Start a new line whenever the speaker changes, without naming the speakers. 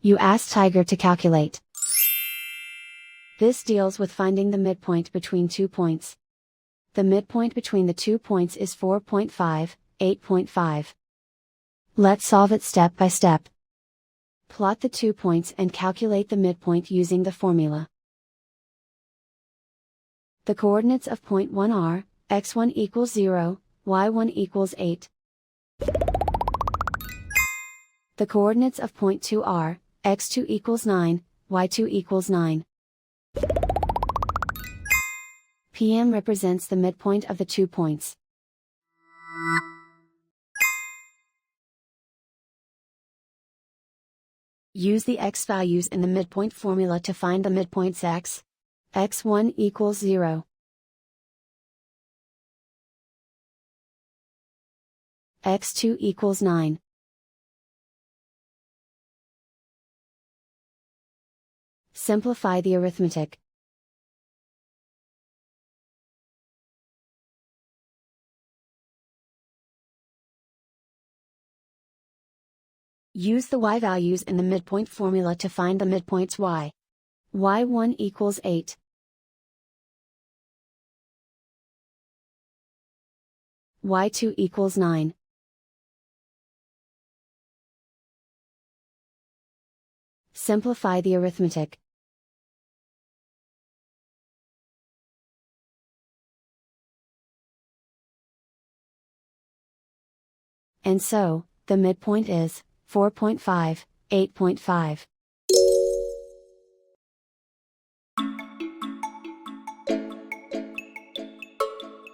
You ask Tiger to calculate. This deals with finding the midpoint between 2 points. The midpoint between the 2 points is 4.5, 8.5. Let's solve it step by step. Plot the 2 points and calculate the midpoint using the formula. The coordinates of point 1 are, x1 equals 0, y1 equals 8. The coordinates of point 2 are, x2 equals 9, y2 equals 9. PM represents the midpoint of the 2 points. Use the x values in the midpoint formula to find the midpoints x. x1 equals 0. x2 equals 9. Simplify the arithmetic. Use the y values in the midpoint formula to find the midpoints y. y1 equals 8. y2 equals 9. Simplify the arithmetic. And so, the midpoint is 4.5, 8.5.